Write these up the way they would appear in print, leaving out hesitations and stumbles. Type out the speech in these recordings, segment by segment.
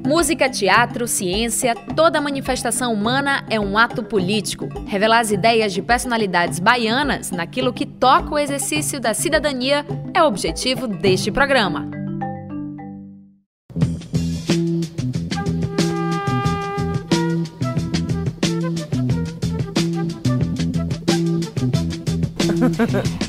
Música, teatro, ciência, toda manifestação humana é um ato político. Revelar as ideias de personalidades baianas naquilo que toca o exercício da cidadania é o objetivo deste programa.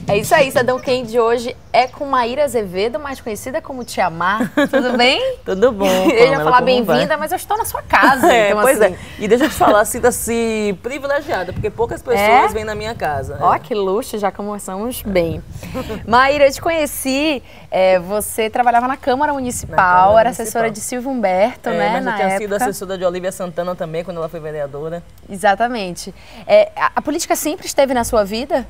É isso aí, Cidadão Quem de hoje é com Maíra Azevedo, mais conhecida como Tia Má. Tudo bem? Tudo bom. Eu ia falar bem-vinda, mas eu estou na sua casa. Então, pois assim... é. E deixa eu te falar, sinta-se privilegiada, porque poucas pessoas vêm na minha casa. Ó, que luxo, já começamos bem. Maíra, eu te conheci, você trabalhava na Câmara Municipal, era assessora de Silvio Humberto, né, mas na eu tinha época. sido assessora de Olívia Santana também, quando ela foi vereadora. Exatamente. A política sempre esteve na sua vida?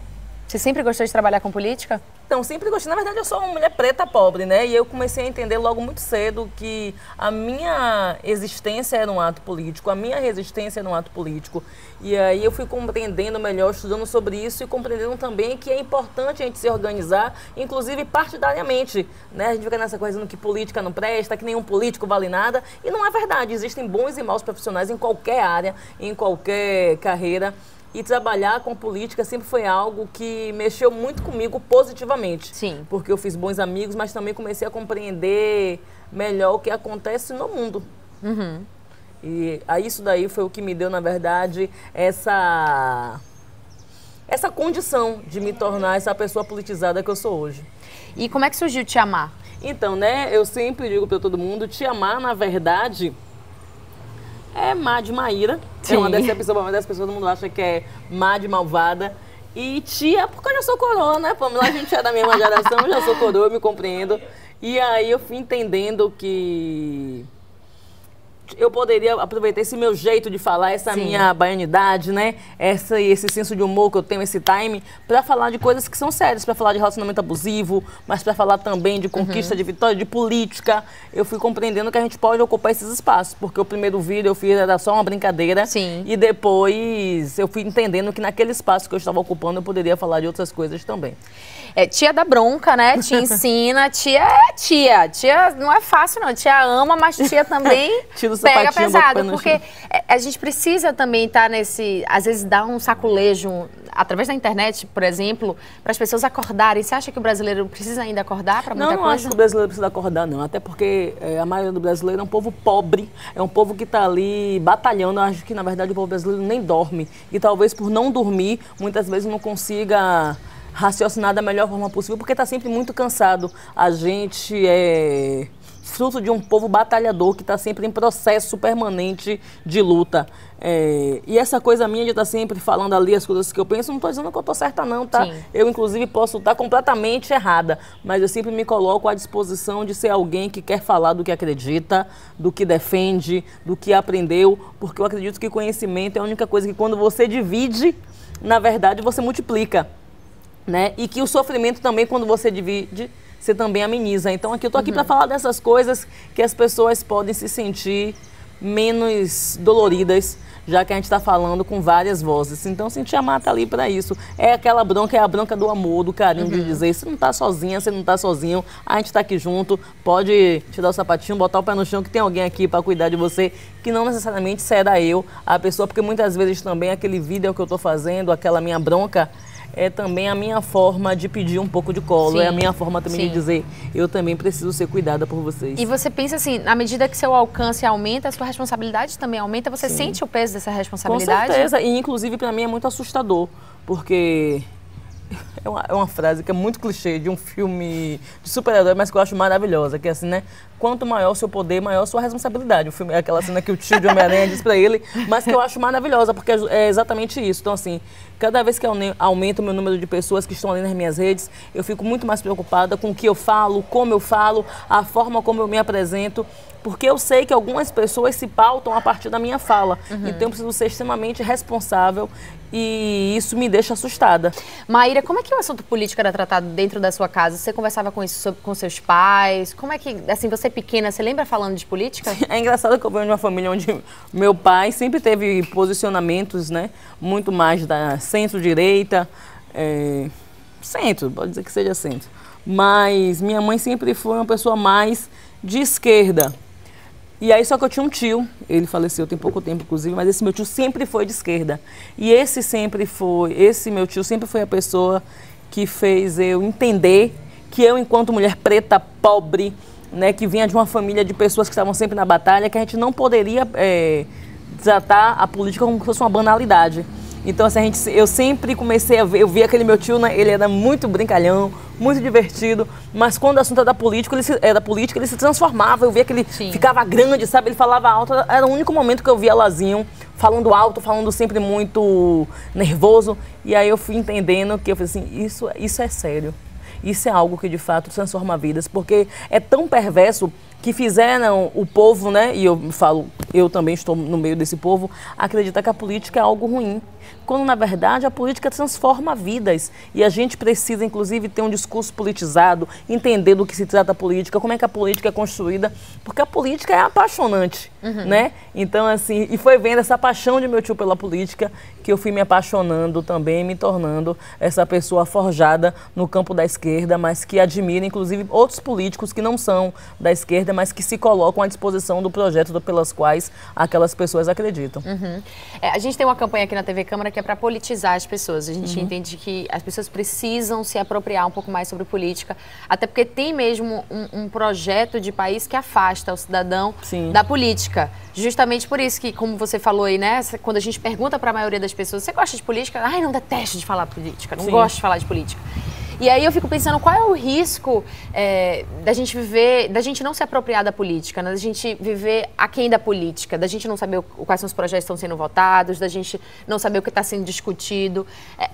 Você sempre gostou de trabalhar com política? Então, sempre gostei. Na verdade, eu sou uma mulher preta pobre, né? E eu comecei a entender logo muito cedo que a minha existência era um ato político, a minha resistência era um ato político. E aí eu fui compreendendo melhor, estudando sobre isso e compreendendo também que é importante a gente se organizar, inclusive partidariamente, né? A gente fica nessa coisa que política não presta, que nenhum político vale nada. E não é verdade. Existem bons e maus profissionais em qualquer área, em qualquer carreira. E trabalhar com política sempre foi algo que mexeu muito comigo positivamente. Sim. Porque eu fiz bons amigos, mas também comecei a compreender melhor o que acontece no mundo. Uhum. E isso daí foi o que me deu, na verdade, essa condição de me tornar essa pessoa politizada que eu sou hoje. E como é que surgiu Tia Má? Então, né, eu sempre digo para todo mundo, Tia Má, na verdade... é Má de Maíra, Sim. É uma das pessoas, todo mundo acha que é Má de malvada. E tia, porque eu já sou coroa, né, Pamela? A gente é da mesma geração, eu já sou coroa, eu me compreendo. E aí eu fui entendendo que eu poderia aproveitar esse meu jeito de falar, essa Sim. minha baianidade, né? Esse senso de humor que eu tenho, esse time, para falar de coisas que são sérias, para falar de relacionamento abusivo, mas para falar também de conquista, de vitória, de política. Eu fui compreendendo que a gente pode ocupar esses espaços, porque o primeiro vídeo eu fiz era só uma brincadeira. Sim. E depois eu fui entendendo que naquele espaço que eu estava ocupando eu poderia falar de outras coisas também. Tia dá bronca, né? Tia ensina, tia é tia. Tia não é fácil, não. Tia ama, mas tia também pega pesado. Porque a gente precisa também estar nesse... Às vezes dar um saculejo, através da internet, por exemplo, para as pessoas acordarem. Você acha que o brasileiro precisa ainda acordar para muita coisa? Não acho que o brasileiro precisa acordar, não. Até porque a maioria do brasileiro é um povo pobre, é um povo que está ali batalhando. Eu acho que, na verdade, o povo brasileiro nem dorme. E talvez por não dormir, muitas vezes não consiga raciocinar da melhor forma possível, porque está sempre muito cansado. A gente é fruto de um povo batalhador que está sempre em processo permanente de luta. E essa coisa minha de estar sempre falando ali as coisas que eu penso, não estou dizendo que eu estou certa não, tá? Sim. Eu, inclusive, posso estar completamente errada, mas eu sempre me coloco à disposição de ser alguém que quer falar do que acredita, do que defende, do que aprendeu, porque eu acredito que conhecimento é a única coisa que quando você divide, na verdade, você multiplica. Né? E que o sofrimento também, quando você divide, você também ameniza. Então, aqui eu tô aqui para falar dessas coisas que as pessoas podem se sentir menos doloridas, já que a gente está falando com várias vozes. Então, assim, Tia Má tá ali para isso. É aquela bronca, é a bronca do amor, do carinho, de dizer, você não tá sozinha, você não tá sozinho, a gente tá aqui junto, pode tirar o sapatinho, botar o pé no chão, que tem alguém aqui para cuidar de você, que não necessariamente será eu, a pessoa, porque muitas vezes também aquele vídeo que eu tô fazendo, aquela minha bronca, é também a minha forma de pedir um pouco de colo, Sim, é a minha forma também de dizer, eu também preciso ser cuidada por vocês. E você pensa assim, na medida que seu alcance aumenta, a sua responsabilidade também aumenta, você sente o peso dessa responsabilidade? Com certeza, e inclusive para mim é muito assustador, porque é uma frase que é muito clichê de um filme de super-herói, mas que eu acho maravilhosa, que é assim, né? Quanto maior o seu poder, maior a sua responsabilidade. O filme é aquela cena que o tio de Homem-Aranha diz pra ele, mas que eu acho maravilhosa, porque é exatamente isso. Então, assim, cada vez que eu aumento o meu número de pessoas que estão ali nas minhas redes, eu fico muito mais preocupada com o que eu falo, como eu falo, a forma como eu me apresento, porque eu sei que algumas pessoas se pautam a partir da minha fala. Então, eu preciso ser extremamente responsável e isso me deixa assustada. Maíra, como é que o assunto político era tratado dentro da sua casa? Você conversava com isso com seus pais? Como é que, assim, você pequena, você lembra falando de política? É engraçado que eu venho de uma família onde meu pai sempre teve posicionamentos, né, muito mais da centro-direita, centro, pode dizer que seja centro. Mas minha mãe sempre foi uma pessoa mais de esquerda. E aí só que eu tinha um tio, ele faleceu tem pouco tempo, inclusive, mas esse meu tio sempre foi de esquerda. E esse meu tio sempre foi a pessoa que fez eu entender que eu, enquanto mulher preta, pobre, né, que vinha de uma família de pessoas que estavam sempre na batalha, que a gente não poderia tratar a política como se fosse uma banalidade. Então, assim, eu sempre comecei a ver, eu vi aquele meu tio, né, ele era muito brincalhão, muito divertido, mas quando o assunto era política, ele se transformava, eu via que ele ficava grande, sabe, ele falava alto, era o único momento que eu via Lazinho falando alto, falando sempre muito nervoso, e aí eu fui entendendo que eu falei assim, isso é sério. Isso é algo que de fato transforma vidas, porque é tão perverso que fizeram o povo, né, e eu também estou no meio desse povo, acreditar que a política é algo ruim, quando na verdade a política transforma vidas e a gente precisa inclusive ter um discurso politizado, entender do que se trata a política, como é que a política é construída, porque a política é apaixonante, né? Então assim, e foi vendo essa paixão de meu tio pela política que eu fui me apaixonando também, me tornando essa pessoa forjada no campo da esquerda, mas que admira inclusive outros políticos que não são da esquerda, mas que se colocam à disposição do projeto pelas quais aquelas pessoas acreditam. A gente tem uma campanha aqui na TV Câmara que é para politizar as pessoas. A gente entende que as pessoas precisam se apropriar um pouco mais sobre política, até porque tem mesmo um projeto de país que afasta o cidadão da política. Justamente por isso que, como você falou aí, né, quando a gente pergunta para a maioria das pessoas, você gosta de política? Ai, não, detesto de falar política, não gosto de falar de política. E aí eu fico pensando, qual é o risco da gente não se apropriar da política, né? Da gente viver aquém da política, da gente não saber quais são os projetos que estão sendo votados, da gente não saber o que está sendo discutido.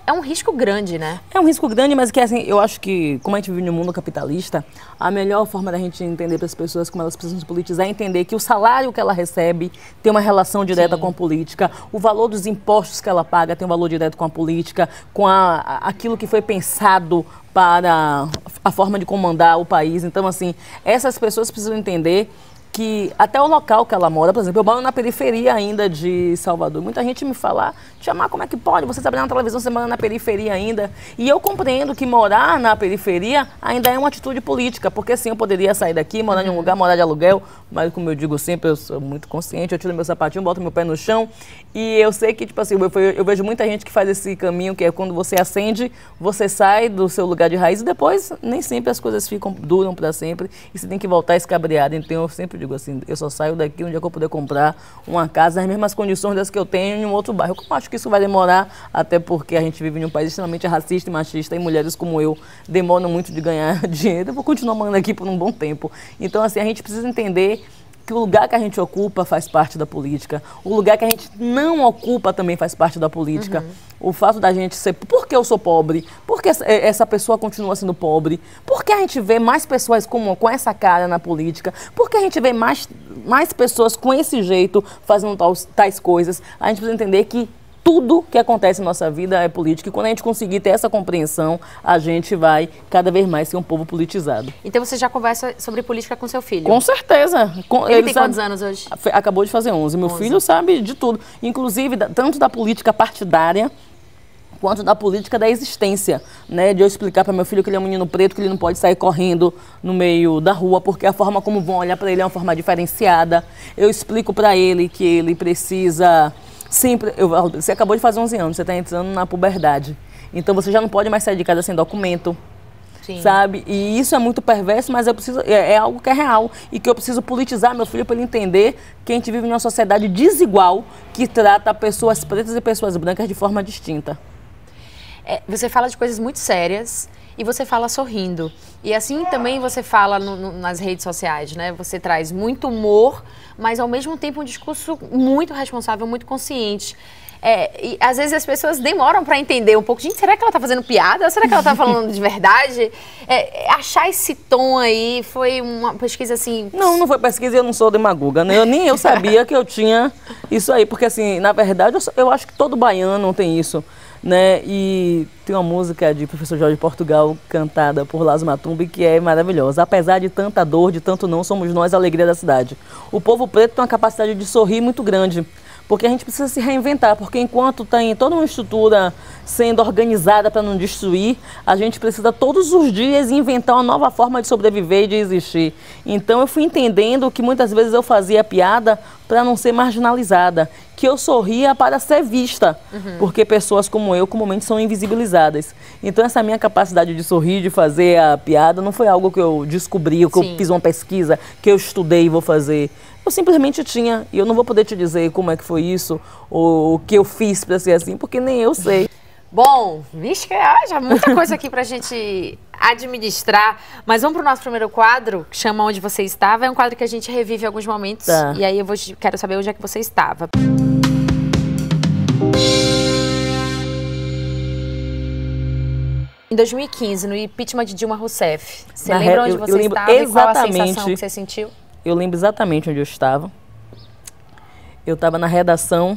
É um risco grande, né? É um risco grande, mas que assim, eu acho que, como a gente vive no mundo capitalista, a melhor forma da gente entender para as pessoas como elas precisam se politizar é entender que o salário que ela recebe tem uma relação direta com a política, o valor dos impostos que ela paga tem um valor direto com a política, com aquilo que foi pensado para a forma de comandar o país. Então, assim, essas pessoas precisam entender que até o local que ela mora, por exemplo, eu moro na periferia ainda de Salvador. Muita gente me fala, Tiamar, como é que pode? Você trabalha na televisão, você mora na periferia ainda. E eu compreendo que morar na periferia ainda é uma atitude política, porque sim, eu poderia sair daqui, morar em um lugar, morar de aluguel, mas como eu digo sempre, eu sou muito consciente, eu tiro meu sapatinho, boto meu pé no chão, e eu sei que, tipo assim, eu vejo muita gente que faz esse caminho, que é quando você acende, você sai do seu lugar de raiz, e depois nem sempre as coisas duram para sempre, e você tem que voltar escabreado. Então eu sempre digo assim, eu só saio daqui um dia que eu puder comprar uma casa nas mesmas condições das que eu tenho em um outro bairro. Eu acho que isso vai demorar, até porque a gente vive em um país extremamente racista e machista, e mulheres como eu demoram muito de ganhar dinheiro. Eu vou continuar morando aqui por um bom tempo. Então, assim, a gente precisa entender que o lugar que a gente ocupa faz parte da política, o lugar que a gente não ocupa também faz parte da política. O fato da gente ser... Por que eu sou pobre? Por que essa pessoa continua sendo pobre? Por que a gente vê mais pessoas com essa cara na política? Por que a gente vê mais pessoas com esse jeito fazendo tais coisas? A gente precisa entender que tudo que acontece na nossa vida é política, e quando a gente conseguir ter essa compreensão, a gente vai cada vez mais ser um povo politizado. Então você já conversa sobre política com seu filho? Com certeza. Ele tem quantos anos hoje? Acabou de fazer 11. Meu filho sabe de tudo, inclusive tanto da política partidária, quanto da política da existência, né? De eu explicar para meu filho que ele é um menino preto, que ele não pode sair correndo no meio da rua, porque a forma como vão olhar para ele é uma forma diferenciada. Eu explico para ele que ele precisa... Você acabou de fazer 11 anos, você está entrando na puberdade. Então você já não pode mais sair de casa sem documento, sabe? E isso é muito perverso, mas é algo que é real. E que eu preciso politizar meu filho para ele entender que a gente vive em uma sociedade desigual que trata pessoas pretas e pessoas brancas de forma distinta. Você fala de coisas muito sérias e você fala sorrindo. E assim também você fala nas redes sociais, né? Você traz muito humor, mas ao mesmo tempo um discurso muito responsável, muito consciente. E às vezes as pessoas demoram para entender um pouco. Gente, será que ela está fazendo piada? Ou será que ela está falando de verdade? Achar esse tom aí foi uma pesquisa assim... Não foi pesquisa, eu não sou demagoga, né? Nem eu sabia que eu tinha isso aí. Porque assim, na verdade, eu acho que todo baiano tem isso, né? E tem uma música de professor Jorge Portugal cantada por Las Matumbi que é maravilhosa. Apesar de tanta dor, de tanto não, somos nós a alegria da cidade. O povo preto tem uma capacidade de sorrir muito grande, Porque a gente precisa se reinventar, porque enquanto tem toda uma estrutura sendo organizada para não destruir, a gente precisa todos os dias inventar uma nova forma de sobreviver e de existir. Então eu fui entendendo que muitas vezes eu fazia piada para não ser marginalizada, que eu sorria para ser vista, porque pessoas como eu comumente são invisibilizadas. Então essa minha capacidade de sorrir, de fazer a piada, não foi algo que eu descobri, que eu fiz uma pesquisa, que eu estudei e vou fazer. Eu simplesmente tinha, e eu não vou poder te dizer como é que foi isso, ou o que eu fiz para ser assim, porque nem eu sei. Bom, vixe, já muita coisa aqui pra gente administrar, mas vamos pro nosso primeiro quadro, que chama Onde Você Estava. É um quadro que a gente revive alguns momentos, e aí quero saber onde é que você estava. Em 2015, no impeachment de Dilma Rousseff, você lembra onde você estava e qual a sensação que você sentiu? Eu lembro exatamente onde eu estava. Eu estava na redação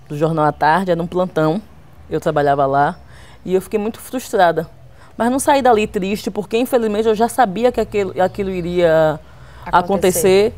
do Jornal à Tarde, era um plantão. Eu trabalhava lá e eu fiquei muito frustrada. Mas não saí dali triste, porque infelizmente eu já sabia que aquilo iria acontecer.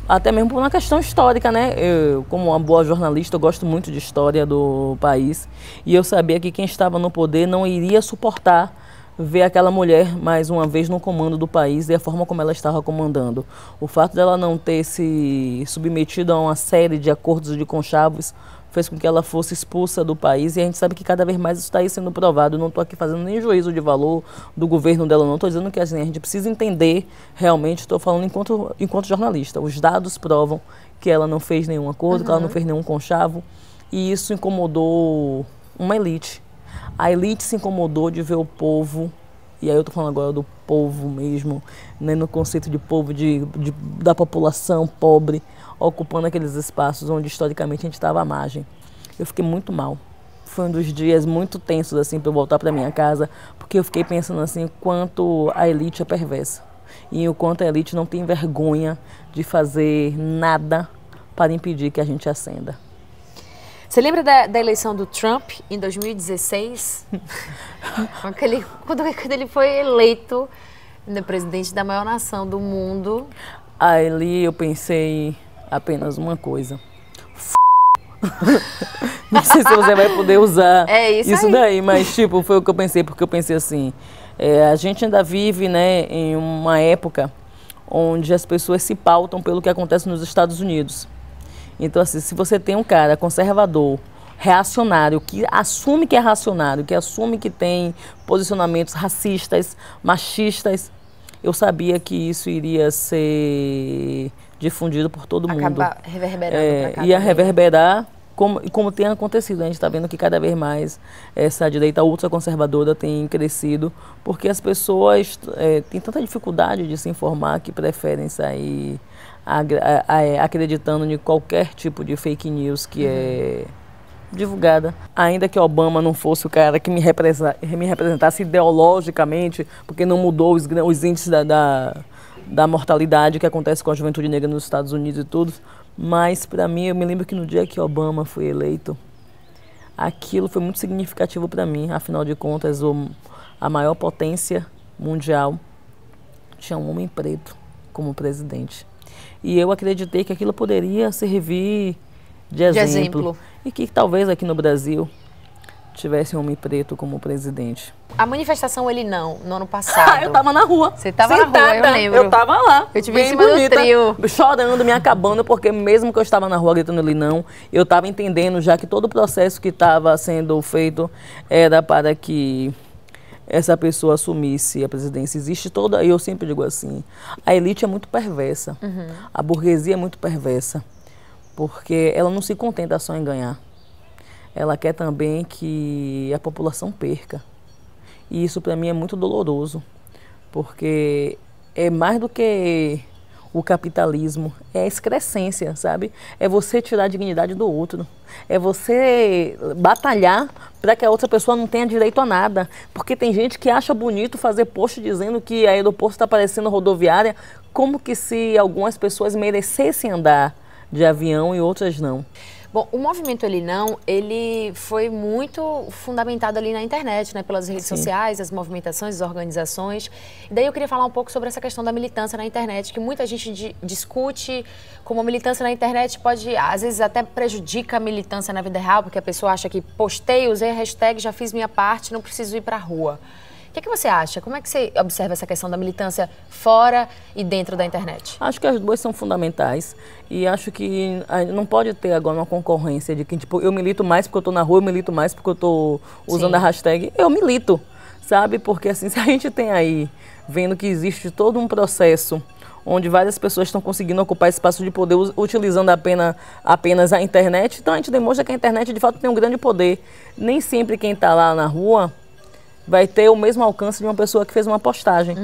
Até mesmo por uma questão histórica, né? Eu, como uma boa jornalista, eu gosto muito de história do país. E eu sabia que quem estava no poder não iria suportar ver aquela mulher mais uma vez no comando do país e a forma como ela estava comandando. O fato dela não ter se submetido a uma série de acordos de conchavos fez com que ela fosse expulsa do país, e a gente sabe que cada vez mais isso está aí sendo provado. Eu não estou aqui fazendo nem juízo de valor do governo dela, não. Estou dizendo que assim, a gente precisa entender realmente, estou falando enquanto jornalista, os dados provam que ela não fez nenhum acordo, que ela não fez nenhum conchavo, e isso incomodou uma elite. A elite se incomodou de ver o povo, e aí eu estou falando agora do povo mesmo, né, no conceito de povo, da população pobre, ocupando aqueles espaços onde historicamente a gente estava à margem. Eu fiquei muito mal. Foi um dos dias muito tensos assim para eu voltar para minha casa, porque eu fiquei pensando assim, quanto a elite é perversa e o quanto a elite não tem vergonha de fazer nada para impedir que a gente ascenda. Você lembra da eleição do Trump em 2016? Quando ele foi eleito presidente da maior nação do mundo. Ali eu pensei apenas uma coisa. Não sei se você vai poder usar isso daí, mas tipo, foi o que eu pensei, porque eu pensei assim, a gente ainda vive, né, em uma época onde as pessoas se pautam pelo que acontece nos Estados Unidos. Então, assim, se você tem um cara conservador, reacionário, que assume que é reacionário, que assume que tem posicionamentos racistas, machistas, eu sabia que isso iria ser difundido por todo mundo. Acabar reverberando. Ia reverberar, como tem acontecido. A gente está vendo que cada vez mais essa direita ultraconservadora tem crescido, porque as pessoas têm tanta dificuldade de se informar que preferem sair acreditando em qualquer tipo de fake news que é divulgada. Ainda que Obama não fosse o cara que me representasse ideologicamente, porque não mudou os índices da mortalidade que acontece com a juventude negra nos Estados Unidos e tudo, mas para mim, eu me lembro que no dia que Obama foi eleito, aquilo foi muito significativo para mim. Afinal de contas, a maior potência mundial tinha um homem preto como presidente. E eu acreditei que aquilo poderia servir de exemplo. E que talvez aqui no Brasil tivesse um homem preto como presidente. A manifestação no ano passado. Eu tava na rua. Você tava na rua, eu lembro. Eu tava lá. Eu te vi em cima do trio. Chorando, me acabando, porque mesmo que eu estava na rua gritando ali não, eu estava entendendo já que todo o processo que estava sendo feito era para que essa pessoa assumisse a presidência. Existe toda, eu sempre digo assim, a elite é muito perversa, a burguesia é muito perversa, porque ela não se contenta só em ganhar. Ela quer também que a população perca. E isso para mim é muito doloroso, porque é mais do que o capitalismo, é a excrescência, sabe? É você tirar a dignidade do outro. É você batalhar para que a outra pessoa não tenha direito a nada. Porque tem gente que acha bonito fazer post dizendo que a aeroporto está parecendo rodoviária, como que se algumas pessoas merecessem andar de avião e outras não. Bom, o movimento ele foi muito fundamentado ali na internet, né? Pelas redes sociais, as movimentações, as organizações. E daí eu queria falar um pouco sobre essa questão da militância na internet, que muita gente discute como a militância na internet pode, às vezes, até prejudica a militância na vida real, porque a pessoa acha que postei, usei a hashtag, já fiz minha parte, não preciso ir para a rua. O que você acha? Como é que você observa essa questão da militância fora e dentro da internet? Acho que as duas são fundamentais e acho que não pode ter agora uma concorrência de que, tipo, eu milito mais porque eu estou na rua, eu milito mais porque eu estou usando a hashtag. Eu milito, sabe? Porque assim, se a gente tem aí, vendo que existe todo um processo onde várias pessoas estão conseguindo ocupar espaço de poder utilizando apenas a internet, então a gente demonstra que a internet de fato tem um grande poder. Nem sempre quem está lá na rua vai ter o mesmo alcance de uma pessoa que fez uma postagem.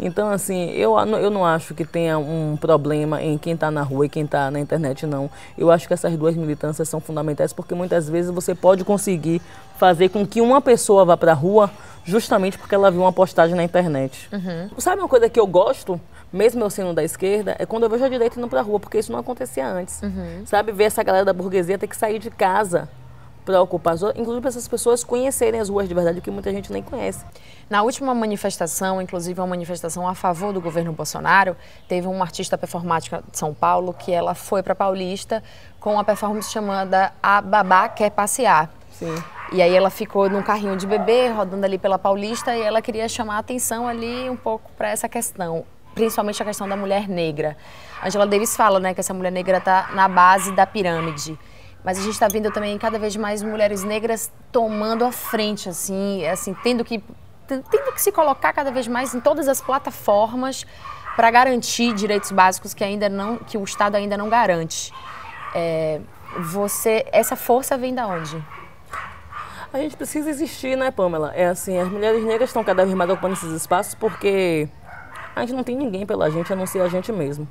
Então, assim, eu não acho que tenha um problema em quem está na rua e quem está na internet, não. Eu acho que essas duas militâncias são fundamentais porque muitas vezes você pode conseguir fazer com que uma pessoa vá para a rua justamente porque ela viu uma postagem na internet. Sabe uma coisa que eu gosto, mesmo eu sendo da esquerda, é quando eu vejo a direita indo para a rua, porque isso não acontecia antes. Sabe, ver essa galera da burguesia ter que sair de casa para ocupar, inclusive para essas pessoas conhecerem as ruas de verdade, que muita gente nem conhece. Na última manifestação, inclusive uma manifestação a favor do governo Bolsonaro, teve uma artista performática de São Paulo que ela foi para Paulista com uma performance chamada A Babá Quer Passear. Sim. E aí ela ficou num carrinho de bebê, rodando ali pela Paulista, e ela queria chamar a atenção ali um pouco para essa questão, principalmente a questão da mulher negra. Angela Davis fala, né, que essa mulher negra está na base da pirâmide. Mas a gente está vendo também cada vez mais mulheres negras tomando a frente, assim tendo que se colocar cada vez mais em todas as plataformas para garantir direitos básicos que o Estado ainda não garante. Essa força vem da onde? A gente precisa existir, né, Pamela? É assim, as mulheres negras estão cada vez mais ocupando esses espaços porque a gente não tem ninguém pela gente a não ser a gente mesmo.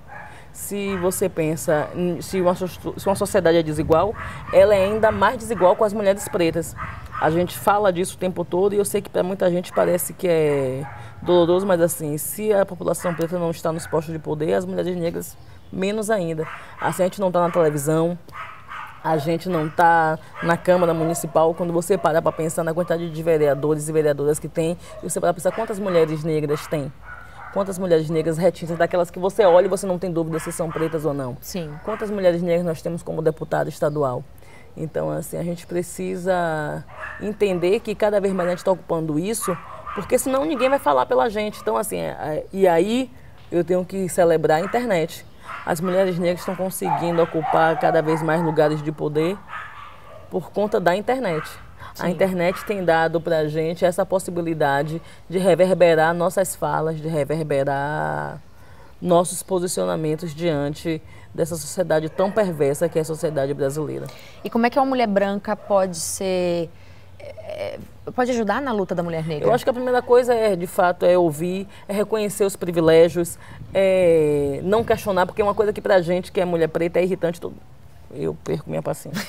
Se você pensa, se uma sociedade é desigual, ela é ainda mais desigual com as mulheres pretas. A gente fala disso o tempo todo e eu sei que para muita gente parece que é doloroso, mas assim, se a população preta não está nos postos de poder, as mulheres negras menos ainda. Assim, a gente não está na televisão, a gente não está na Câmara Municipal. Quando você para para pensar na quantidade de vereadores e vereadoras que tem, e você para para pensar quantas mulheres negras tem. Quantas mulheres negras retintas, daquelas que você olha e você não tem dúvida se são pretas ou não. Sim. Quantas mulheres negras nós temos como deputada estadual? Então, assim, a gente precisa entender que cada vez mais a gente está ocupando isso, porque senão ninguém vai falar pela gente. Então, assim, e aí eu tenho que celebrar a internet. As mulheres negras estão conseguindo ocupar cada vez mais lugares de poder por conta da internet. Sim. A internet tem dado para a gente essa possibilidade de reverberar nossas falas, de reverberar nossos posicionamentos diante dessa sociedade tão perversa que é a sociedade brasileira. E como é que uma mulher branca pode ajudar na luta da mulher negra? Eu acho que a primeira coisa de fato, é ouvir, é reconhecer os privilégios, não questionar, porque é uma coisa que pra gente, que é mulher preta, é irritante. Eu perco minha paciência.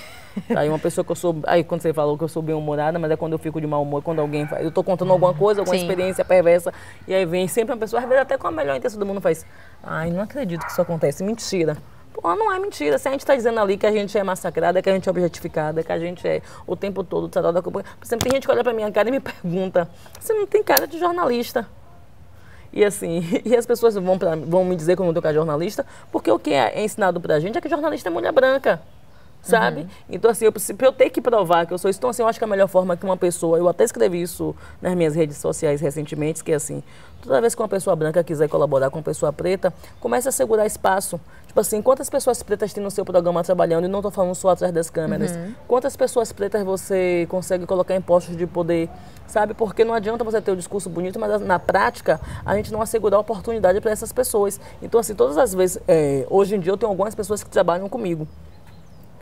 Aí uma pessoa que eu sou... Aí quando você falou que eu sou bem-humorada, mas é quando eu fico de mau humor, quando alguém faz... Eu tô contando alguma coisa, alguma experiência perversa, e aí vem sempre uma pessoa, às vezes até com a melhor intenção do mundo, faz... Ai, não acredito que isso acontece. Mentira. Pô, não é mentira. Se a gente tá dizendo ali que a gente é massacrada, que a gente é objetificada, que a gente é o tempo todo tratado da culpa... Por exemplo, tem gente que olha pra minha cara e me pergunta, você não tem cara de jornalista? E assim, e as pessoas vão me dizer que eu não tenho cara de jornalista, porque o que é ensinado pra gente é que jornalista é mulher branca. Sabe? Então, assim, pra eu ter que provar que eu sou isso, então, assim, eu acho que a melhor forma que uma pessoa, eu até escrevi isso nas minhas redes sociais recentemente, que é assim, toda vez que uma pessoa branca quiser colaborar com uma pessoa preta, comece a segurar espaço. Tipo assim, quantas pessoas pretas tem no seu programa trabalhando, e não tô falando só atrás das câmeras, quantas pessoas pretas você consegue colocar em postos de poder, sabe? Porque não adianta você ter o discurso bonito, mas na prática, a gente não assegurar oportunidade para essas pessoas. Então, assim, todas as vezes, hoje em dia eu tenho algumas pessoas que trabalham comigo.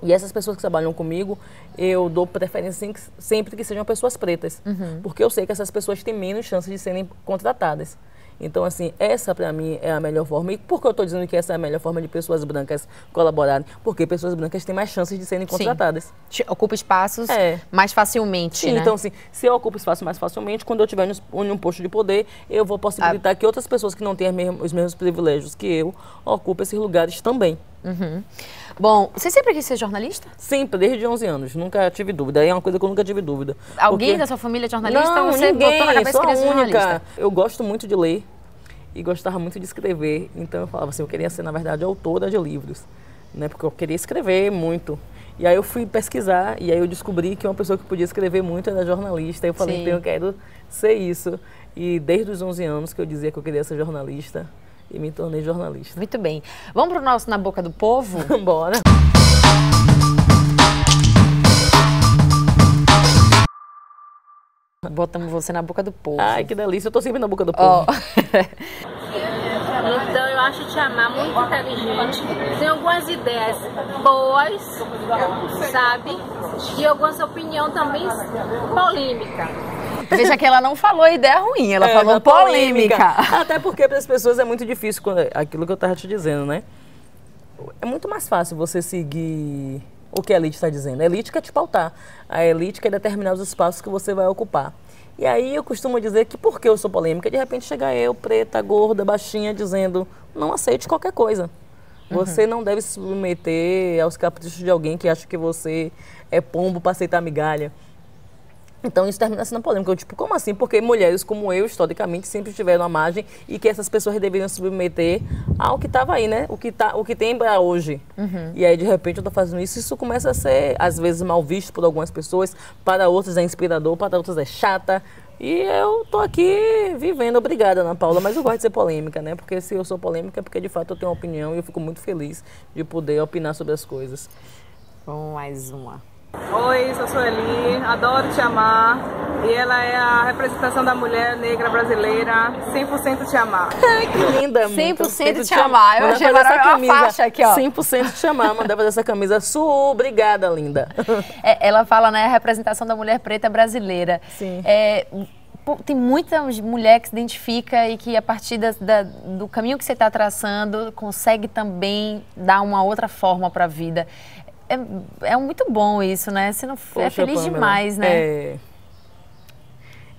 E essas pessoas que trabalham comigo, eu dou preferência sempre que sejam pessoas pretas. Porque eu sei que essas pessoas têm menos chance de serem contratadas. Então, assim, essa pra mim é a melhor forma. E por que eu estou dizendo que essa é a melhor forma de pessoas brancas colaborarem? Porque pessoas brancas têm mais chances de serem contratadas. Sim. Ocupa espaços mais facilmente, Sim, né? Então, assim, se eu ocupo espaço mais facilmente, quando eu estiver em um posto de poder, eu vou possibilitar que outras pessoas que não têm os mesmos privilégios que eu ocupem esses lugares também. Uhum. Bom, você sempre quis ser jornalista? Sempre, desde 11 anos. Nunca tive dúvida. É uma coisa que eu nunca tive dúvida. Alguém da sua família é jornalista? Não, ou você ninguém, botou na cabeça que queria ser jornalista? Eu gosto muito de ler e gostava muito de escrever. Então eu falava assim, eu queria ser, na verdade, autora de livros, né? Porque eu queria escrever muito. E aí eu fui pesquisar e aí eu descobri que uma pessoa que podia escrever muito era jornalista. Eu falei, então eu quero ser isso. E desde os 11 anos que eu dizia que eu queria ser jornalista e me tornei jornalista. Muito bem. Vamos pro nosso Na Boca do Povo? Bora. Botamos você na boca do povo. Ai, que delícia. Eu tô sempre na boca do povo. Então, eu acho Tiamá muito inteligente. Tem algumas ideias boas, sabe? E algumas opiniões também polêmicas. Veja que ela não falou ideia ruim, ela falou polêmica. Até porque para as pessoas é muito difícil, aquilo que eu tava te dizendo, né? É muito mais fácil você seguir o que a elite está dizendo. A elite quer te pautar. A elite quer determinar os espaços que você vai ocupar. E aí eu costumo dizer que porque eu sou polêmica, de repente chega eu, preta, gorda, baixinha, dizendo não aceite qualquer coisa. Você não deve se submeter aos caprichos de alguém que acha que você é pombo para aceitar migalha. Então isso termina sendo polêmica. Eu, tipo, como assim? Porque mulheres como eu, historicamente, sempre estiveram à margem e que essas pessoas deveriam se submeter ao que estava aí, né? O que tem para hoje. E aí, de repente, eu tô fazendo isso. Isso começa a ser, às vezes, mal visto por algumas pessoas. Para outras é inspirador, para outras é chata. E eu tô aqui vivendo. Obrigada, Ana Paula. Mas eu gosto de ser polêmica, né? Porque se eu sou polêmica é porque, de fato, eu tenho uma opinião e eu fico muito feliz de poder opinar sobre as coisas. Vamos mais uma. Oi, sou Sueli, adoro Tiamá e ela é a representação da mulher negra brasileira, 100% Tiamá. Ai, que linda, 100% Tiamá. Eu achei maravilhosa a faixa aqui, ó. 100% Tiamá, mandava fazer essa camisa. Obrigada, linda. Ela fala, né, a representação da mulher preta brasileira. Sim. Tem muita mulher que se identifica e que a partir do caminho que você está traçando consegue também dar uma outra forma para a vida. É muito bom isso, né? Você não é feliz Pamela, demais, né?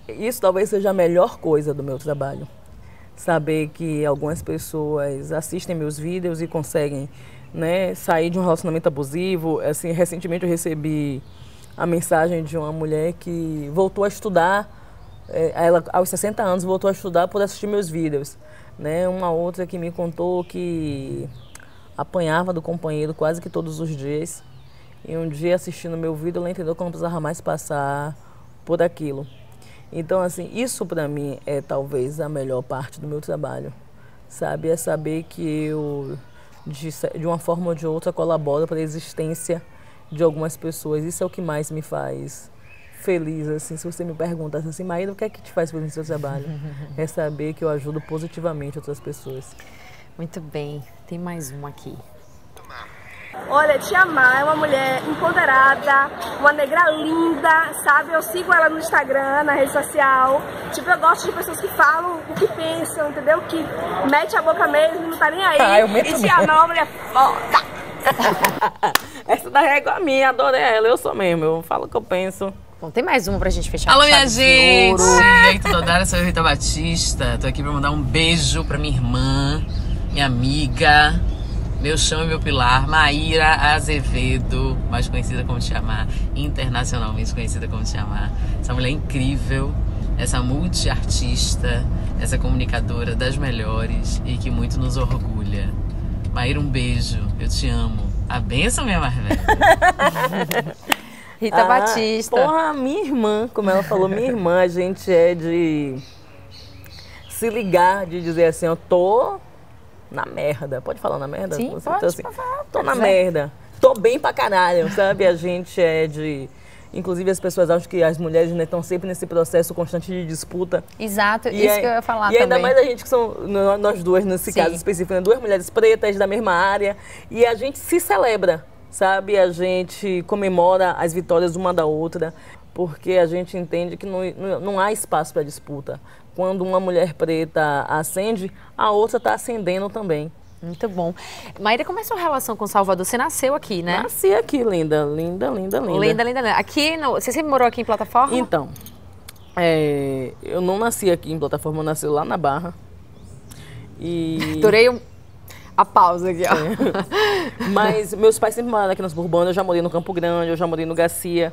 Isso talvez seja a melhor coisa do meu trabalho. Saber que algumas pessoas assistem meus vídeos e conseguem, né, sair de um relacionamento abusivo. Assim, recentemente eu recebi a mensagem de uma mulher que voltou a estudar, ela aos 60 anos voltou a estudar por assistir meus vídeos. Né? Uma outra que me contou que apanhava do companheiro quase que todos os dias. E um dia, assistindo meu vídeo, ela entendeu que não precisava mais passar por aquilo. Então, assim, isso para mim é talvez a melhor parte do meu trabalho, sabe? É saber que eu, de uma forma ou de outra, colaboro para a existência de algumas pessoas. Isso é o que mais me faz feliz, assim. Se você me perguntasse assim, Maíra, o que é que te faz feliz no seu trabalho? É saber que eu ajudo positivamente outras pessoas. Muito bem. Tem mais uma aqui. Olha, Tiamá é uma mulher empoderada, uma negra linda, sabe? Eu sigo ela no Instagram, na rede social. Tipo, eu gosto de pessoas que falam o que pensam, entendeu? Que mete a boca mesmo, não tá nem aí. E Tiamá é uma mulher foda. Essa daí é igual a minha, adorei ela, eu sou mesmo, eu falo o que eu penso. Bom, tem mais uma pra gente fechar. Alô, minha gente! E aí, tudo bem? Eu sou a Rita Batista. Tô aqui pra mandar um beijo pra minha irmã, minha amiga, meu chão e meu pilar, Maíra Azevedo, mais conhecida como Tiamá, internacionalmente conhecida como Tiamá. Essa mulher incrível, essa multiartista, essa comunicadora das melhores e que muito nos orgulha. Maíra, um beijo, eu te amo. A bênção, minha mais velha. Rita Batista. Porra, minha irmã, como ela falou, minha irmã, a gente é de se ligar, de dizer assim, eu tô na merda. Pode falar na merda? Sim, você pode, assim, falar. Tô na merda. Tô bem pra caralho, sabe? A gente é de... Inclusive, as pessoas acham que as mulheres estão sempre nesse processo constante de disputa. Exato, isso que eu ia falar também. E também. ainda mais a gente que são, nós duas, nesse caso específico, né? Duas mulheres pretas da mesma área. E a gente se celebra, sabe? A gente comemora as vitórias uma da outra, porque a gente entende que não há espaço para disputa. Quando uma mulher preta ascende, a outra está ascendendo também. Muito bom. Maíra, como é a sua relação com Salvador? Você nasceu aqui, né? Nasci aqui, linda, linda, linda, linda. Linda, linda, linda. Aqui, você sempre morou aqui em Plataforma? Então, eu não nasci aqui em Plataforma, eu nasci lá na Barra. E... Adorei A pausa aqui, ó. Mas meus pais sempre moraram aqui na suburbana, eu já morei no Campo Grande, eu já morei no Garcia.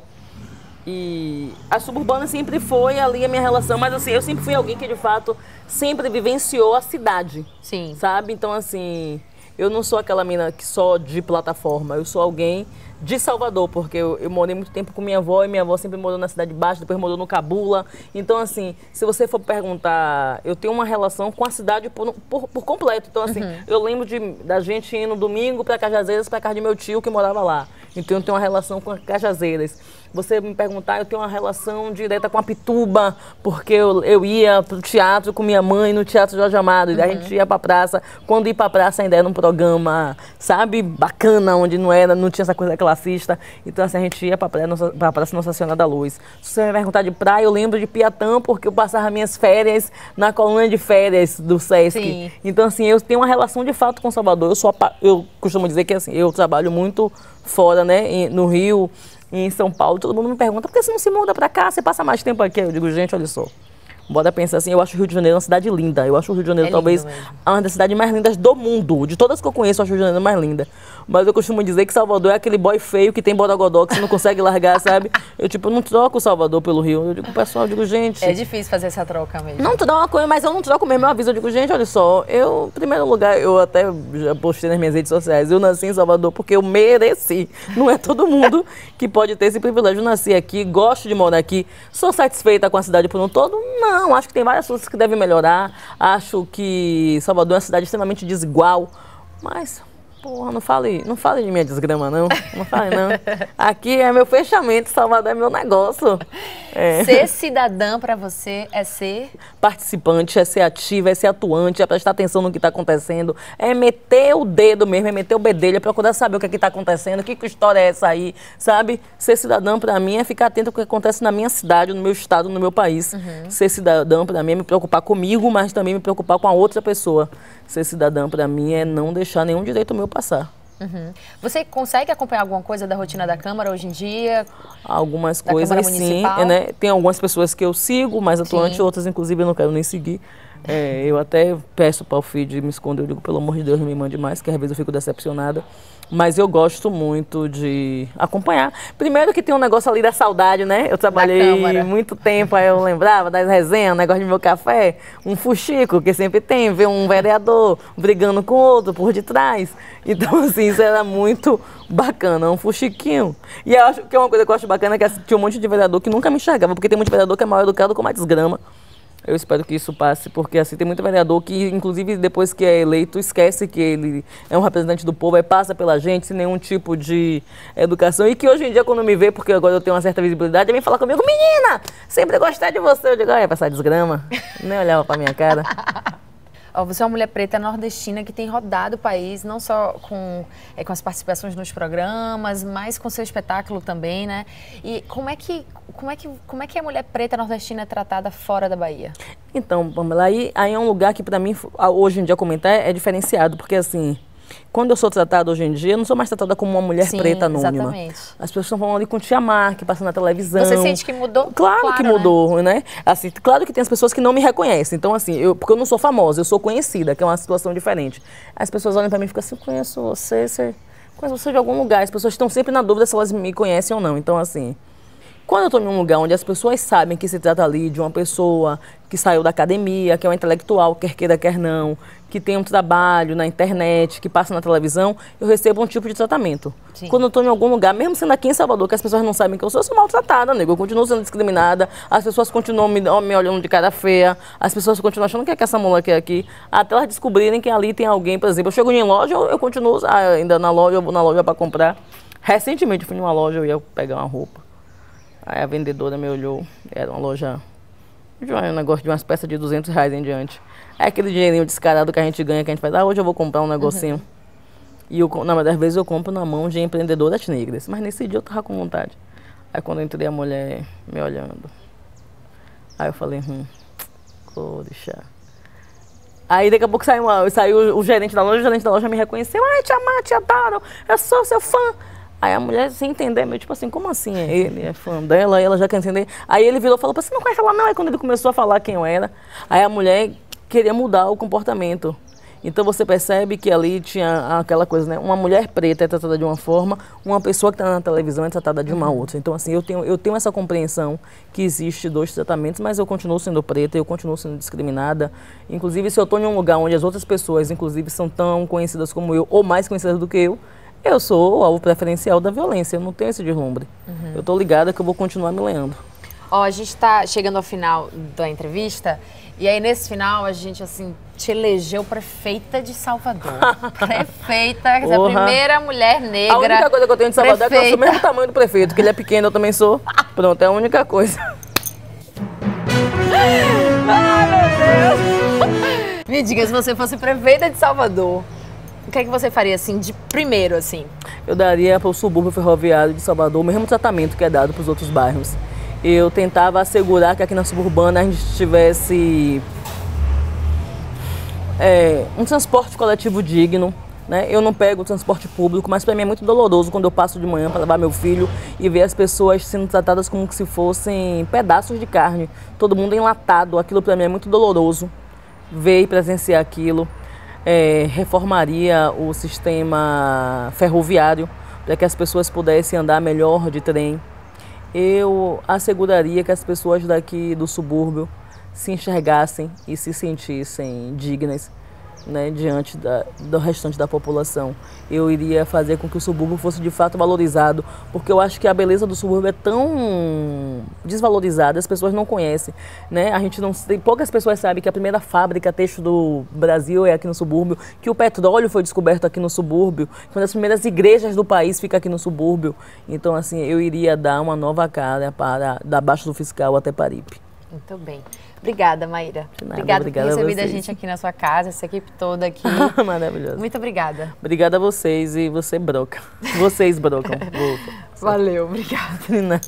E a suburbana sempre foi ali a minha relação, mas assim, eu sempre fui alguém que de fato sempre vivenciou a cidade. Sim. Sabe? Então assim, eu não sou aquela mina que só de plataforma, eu sou alguém de Salvador, porque eu morei muito tempo com minha avó e minha avó sempre morou na Cidade Baixa, depois morou no Cabula. Então assim, se você for perguntar, eu tenho uma relação com a cidade por completo. Então assim, eu lembro da gente ir no domingo para Cajazeiras, para casa de meu tio que morava lá. Então eu tenho uma relação com Cajazeiras. Você me perguntar, eu tenho uma relação direta com a Pituba, porque eu ia pro teatro com minha mãe no Teatro Jorge Amado, e a gente ia pra praça. Quando ir pra praça ainda era um programa, sabe, bacana, onde não tinha essa coisa classista. Então assim, a gente ia pra Praça Nossa Senhora da Luz. Se você me perguntar de praia, eu lembro de Piatã, porque eu passava minhas férias na colônia de férias do Sesc. Sim. Então assim, eu tenho uma relação de fato com Salvador. Eu costumo dizer que assim, eu trabalho muito fora, né, no Rio, em São Paulo. Todo mundo me pergunta, por que você não se muda pra cá? Você passa mais tempo aqui? Eu digo, gente, olha só. Bora pensar assim, eu acho o Rio de Janeiro uma cidade linda. Eu acho o Rio de Janeiro talvez uma das cidades mais lindas do mundo. De todas que eu conheço, eu acho o Rio de Janeiro mais linda. Mas eu costumo dizer que Salvador é aquele boy feio que tem borogodó, que você não consegue largar, sabe? Eu não troco o Salvador pelo Rio. Eu digo, pessoal, gente... É difícil fazer essa troca mesmo. Não troco, mas eu não troco mesmo. Eu aviso, eu digo, gente, olha só. Em primeiro lugar, eu até já postei nas minhas redes sociais, eu nasci em Salvador porque eu mereci. Não é todo mundo que pode ter esse privilégio. Eu nasci aqui, gosto de morar aqui. Sou satisfeita com a cidade por um todo? Não, acho que tem várias coisas que devem melhorar. Acho que Salvador é uma cidade extremamente desigual. Mas... porra, não fale de minha desgrama, não. Não fale, não. Aqui é meu fechamento, Salvador é meu negócio. Ser cidadã para você é ser? Participante, é ser ativa, é ser atuante, é prestar atenção no que está acontecendo, é meter o dedo mesmo, é meter o bedelho, é procurar saber o que está acontecendo, que história é essa aí, sabe? Ser cidadão para mim é ficar atento ao que acontece na minha cidade, no meu estado, no meu país. Ser cidadão para mim é me preocupar comigo, mas também me preocupar com a outra pessoa. Ser cidadão para mim é não deixar nenhum direito meu passar. Você consegue acompanhar alguma coisa da rotina da Câmara hoje em dia? Algumas coisas, sim. Né? Tem algumas pessoas que eu sigo, mais atuante, outras, inclusive, eu não quero nem seguir. Eu até peço para o feed me esconder, eu digo, pelo amor de Deus, não me mande mais, que às vezes eu fico decepcionada. Mas eu gosto muito de acompanhar. Primeiro que tem um negócio ali da saudade, né? Eu trabalhei muito tempo, aí eu lembrava das resenhas, negócio de meu café, um fuxico que sempre tem, ver um vereador brigando com outro por detrás. Então, assim, isso era muito bacana, um fuxiquinho. E eu acho que é uma coisa que eu acho bacana, que tinha um monte de vereador que nunca me enxergava, porque tem muito vereador que é mal educado como a desgrama. Eu espero que isso passe, porque assim, tem muito vereador que, inclusive, depois que é eleito, esquece que ele é um representante do povo, aí passa pela gente sem nenhum tipo de educação. E que hoje em dia, quando me vê, porque agora eu tenho uma certa visibilidade, vem falar comigo, menina, sempre gostei de você. Eu digo, é pra essa desgrama. Nem olhava pra minha cara. Você é uma mulher preta nordestina que tem rodado o país, não só com as participações nos programas, mas com seu espetáculo também, né? E como é que a mulher preta nordestina é tratada fora da Bahia? Então, Pamela, aí é um lugar que pra mim, hoje em dia, comentar é diferenciado, porque assim... Quando eu sou tratada hoje em dia, eu não sou mais tratada como uma mulher preta anônima. Exatamente. As pessoas estão falando ali com Tia Mar, que passa na televisão. Você sente que mudou? Claro que mudou, né? Assim, claro que tem as pessoas que não me reconhecem. Então, assim, porque eu não sou famosa, eu sou conhecida, que é uma situação diferente. As pessoas olham pra mim e ficam assim, conheço você de algum lugar. As pessoas estão sempre na dúvida se elas me conhecem ou não. Então, assim... Quando eu estou em um lugar onde as pessoas sabem que se trata ali de uma pessoa que saiu da academia, que é uma intelectual, quer queira, quer não, que tem um trabalho na internet, que passa na televisão, eu recebo um tipo de tratamento. Sim. Quando eu estou em algum lugar, mesmo sendo aqui em Salvador, que as pessoas não sabem que eu sou maltratada, nego. Eu continuo sendo discriminada, as pessoas continuam me olhando de cara feia, as pessoas continuam achando que é que essa mulher quer aqui, até elas descobrirem que ali tem alguém, por exemplo, eu chego em loja, eu continuo ainda na loja, eu vou na loja para comprar. Recentemente eu fui numa loja, eu ia pegar uma roupa. Aí a vendedora me olhou, era uma loja, um negócio de umas peças de R$200 em diante. É aquele dinheirinho descarado que a gente ganha, que a gente faz, hoje eu vou comprar um negocinho. E na maioria das vezes eu compro na mão de empreendedoras negras, mas nesse dia eu tava com vontade. Aí quando eu entrei, a mulher me olhando. Aí eu falei, deixa. Aí daqui a pouco saiu o gerente da loja me reconheceu, tia Má, tia Daro, eu sou seu fã. Aí a mulher, sem entender, meio tipo assim, como assim é ele? É fã dela, aí ela já quer entender. Aí ele virou e falou, você não conhece ela não? Aí quando ele começou a falar quem eu era, aí a mulher queria mudar o comportamento. Então você percebe que ali tinha aquela coisa, né? Uma mulher preta é tratada de uma forma, uma pessoa que está na televisão é tratada de uma outra. Então assim, eu tenho essa compreensão que existe 2 tratamentos, mas eu continuo sendo preta, eu continuo sendo discriminada. Inclusive, se eu estou em um lugar onde as outras pessoas, inclusive, são tão conhecidas como eu, ou mais conhecidas do que eu sou o alvo preferencial da violência, eu não tenho esse deslumbre. Eu estou ligada que eu vou continuar me leando. Ó, a gente está chegando ao final da entrevista, e aí nesse final a gente, assim, te elegeu prefeita de Salvador. Prefeita, quer dizer, a primeira mulher negra. A única coisa que eu tenho de Salvador é que eu sou o mesmo tamanho do prefeito, que ele é pequeno, eu também sou. Pronto, é a única coisa. Ai, meu Deus! Me diga, se você fosse prefeita de Salvador, o que é que você faria, assim, de primeiro, assim? Eu daria para o subúrbio ferroviário de Salvador o mesmo tratamento que é dado para os outros bairros. Eu tentava assegurar que aqui na suburbana a gente tivesse um transporte coletivo digno, né? Eu não pego o transporte público, mas para mim é muito doloroso quando eu passo de manhã para levar meu filho e ver as pessoas sendo tratadas como se fossem pedaços de carne, todo mundo enlatado. Aquilo para mim é muito doloroso, ver e presenciar aquilo. Reformaria o sistema ferroviário para que as pessoas pudessem andar melhor de trem. Eu asseguraria que as pessoas daqui do subúrbio se enxergassem e se sentissem dignas, né, diante do restante da população. Eu iria fazer com que o subúrbio fosse de fato valorizado, porque eu acho que a beleza do subúrbio é tão desvalorizada, as pessoas não conhecem, né? A gente não tem, poucas pessoas sabem que a primeira fábrica têxtil do Brasil é aqui no subúrbio, que o petróleo foi descoberto aqui no subúrbio, que uma das primeiras igrejas do país fica aqui no subúrbio. Então, assim, eu iria dar uma nova cara para da Baixo do Fiscal até Paripe. Muito bem. Obrigada, Maíra. Obrigada por ter recebido a gente aqui na sua casa, essa equipe toda aqui. Maravilhoso. Muito obrigada. Obrigada a vocês e você broca. Vocês brocam. Valeu, obrigada. De nada.